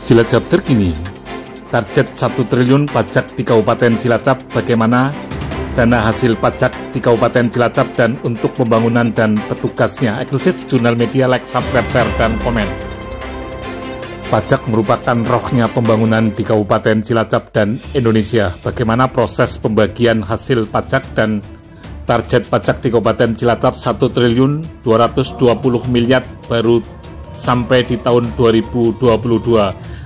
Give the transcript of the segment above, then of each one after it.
Cilacap terkini, target 1 triliun pajak di Kabupaten Cilacap, bagaimana dana hasil pajak di Kabupaten Cilacap dan untuk pembangunan dan petugasnya. Eksklusif Jurnal Media, like, subscribe, share, dan komen. Pajak merupakan rohnya pembangunan di Kabupaten Cilacap dan Indonesia. Bagaimana proses pembagian hasil pajak dan target pajak di Kabupaten Cilacap 1 triliun 220 miliar baru sampai di tahun 2022.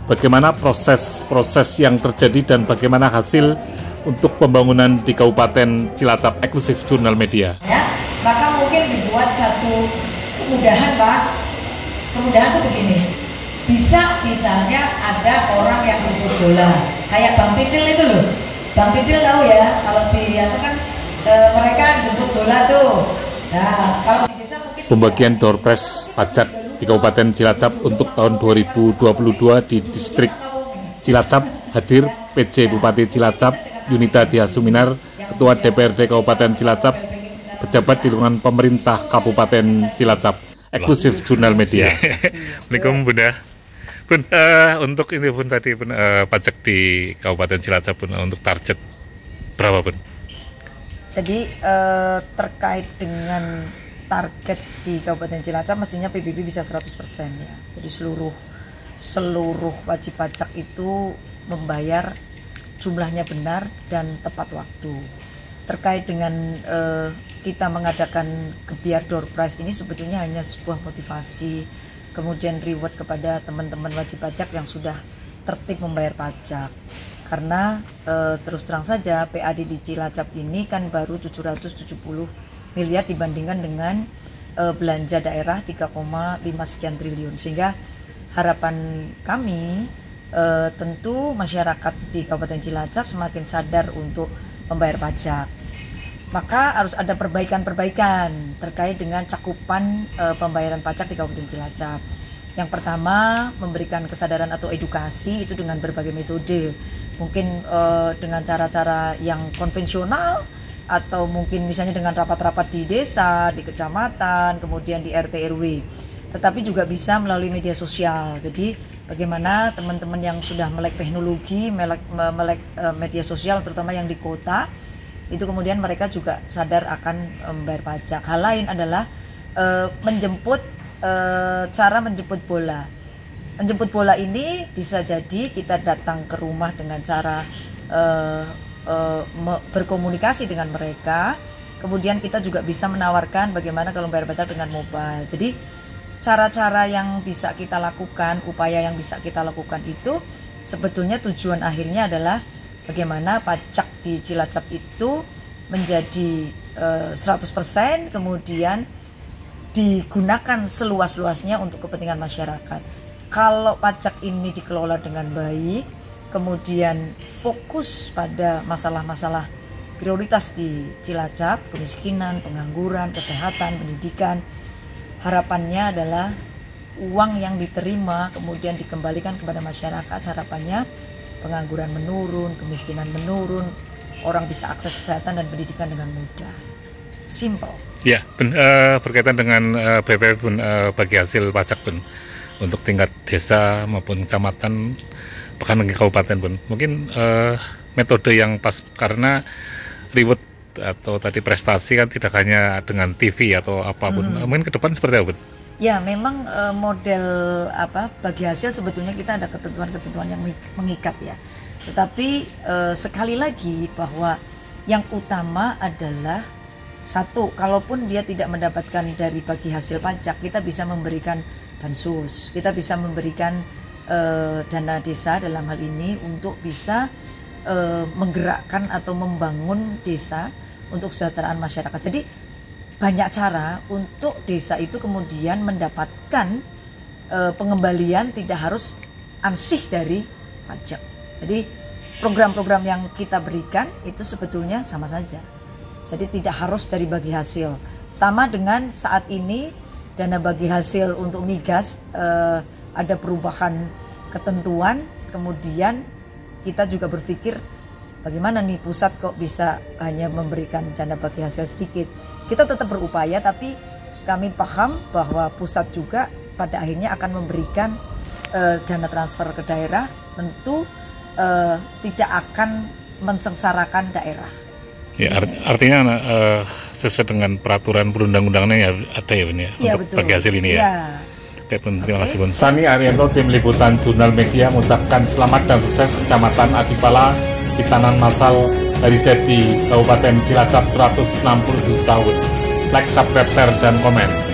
Bagaimana proses yang terjadi dan bagaimana hasil untuk pembangunan di Kabupaten Cilacap. Eksklusif Jurnal Media. Ya, maka mungkin dibuat satu kemudahan, Pak. Kemudahan itu begini. Bisa misalnya ada orang yang jemput bola, kayak Bang Pidil itu loh. Bang Pidil tahu ya, kalau di itu kan mereka jemput bola tuh. Nah, kalau di desa mungkin pembagian door prize pajak di Kabupaten Cilacap untuk tahun 2022 di distrik Cilacap. Hadir PJ Bupati Cilacap Yunita Diah Suminar, Ketua DPRD Kabupaten Cilacap, pejabat di lingkungan pemerintah Kabupaten Cilacap. Eksklusif Jurnal Media. Assalamualaikum Bunda. Bun, untuk ini Bun tadi Bun, pajak di Kabupaten Cilacap Bun, untuk target berapa Bun? jadi terkait dengan target di Kabupaten Cilacap mestinya PBB bisa 100% ya. Jadi seluruh wajib pajak itu membayar jumlahnya benar dan tepat waktu. Terkait dengan kita mengadakan gebiar door prize ini sebetulnya hanya sebuah motivasi, kemudian reward kepada teman-teman wajib pajak yang sudah tertib membayar pajak. Karena terus terang saja PAD di Cilacap ini kan baru 770 miliar dibandingkan dengan belanja daerah 3,5 sekian triliun. Sehingga harapan kami tentu masyarakat di Kabupaten Cilacap semakin sadar untuk membayar pajak. Maka harus ada perbaikan-perbaikan terkait dengan cakupan pembayaran pajak di Kabupaten Cilacap. Yang pertama, memberikan kesadaran atau edukasi itu dengan berbagai metode. Mungkin dengan cara-cara yang konvensional, atau mungkin misalnya dengan rapat-rapat di desa, di kecamatan, kemudian di RT RW. Tetapi juga bisa melalui media sosial. Jadi bagaimana teman-teman yang sudah melek teknologi, melek media sosial terutama yang di kota, itu kemudian mereka juga sadar akan membayar pajak. Hal lain adalah cara menjemput bola. Menjemput bola ini bisa jadi kita datang ke rumah dengan cara berkomunikasi dengan mereka. Kemudian kita juga bisa menawarkan bagaimana kalau bayar pajak dengan mobile. Jadi cara-cara yang bisa kita lakukan, upaya yang bisa kita lakukan itu sebetulnya tujuan akhirnya adalah bagaimana pajak di Cilacap itu menjadi 100%, kemudian digunakan seluas-luasnya untuk kepentingan masyarakat. Kalau pajak ini dikelola dengan baik, kemudian fokus pada masalah-masalah prioritas di Cilacap, kemiskinan, pengangguran, kesehatan, pendidikan, harapannya adalah uang yang diterima kemudian dikembalikan kepada masyarakat. Harapannya pengangguran menurun, kemiskinan menurun, orang bisa akses kesehatan dan pendidikan dengan mudah. Simple. Ya, Bun, berkaitan dengan BP Bun, bagi hasil pajak Bun, untuk tingkat desa maupun kecamatan, bahkan ke kabupaten Bun. Mungkin metode yang pas, karena reward atau tadi prestasi kan tidak hanya dengan TV atau apapun. Mungkin ke depan seperti apa Bun? Ya, memang model bagi hasil sebetulnya kita ada ketentuan-ketentuan yang mengikat ya. Tetapi sekali lagi bahwa yang utama adalah satu, kalaupun dia tidak mendapatkan dari bagi hasil pajak, kita bisa memberikan bansos, kita bisa memberikan dana desa dalam hal ini untuk bisa menggerakkan atau membangun desa untuk kesejahteraan masyarakat. Jadi banyak cara untuk desa itu kemudian mendapatkan pengembalian, tidak harus ansih dari pajak. Jadi program-program yang kita berikan itu sebetulnya sama saja. Jadi tidak harus dari bagi hasil. Sama dengan saat ini dana bagi hasil untuk migas ada perubahan ketentuan, kemudian kita juga berpikir bagaimana nih pusat kok bisa hanya memberikan dana bagi hasil sedikit. Kita tetap berupaya, tapi kami paham bahwa pusat juga pada akhirnya akan memberikan dana transfer ke daerah tentu tidak akan mensengsarakan daerah. Ya, artinya sesuai dengan peraturan perundang-undangannya ya ada ya Bun ya, untuk betul. bagi hasil ini ya. Ya. Oke Bun, terima kasih Bun. Sani Arianto, tim liputan Jurnal Media mengucapkan selamat dan sukses Kecamatan Adipala di Tanan Masal Hari Jadi Kabupaten Cilacap 167 tahun. Like, subscribe, share, dan komen.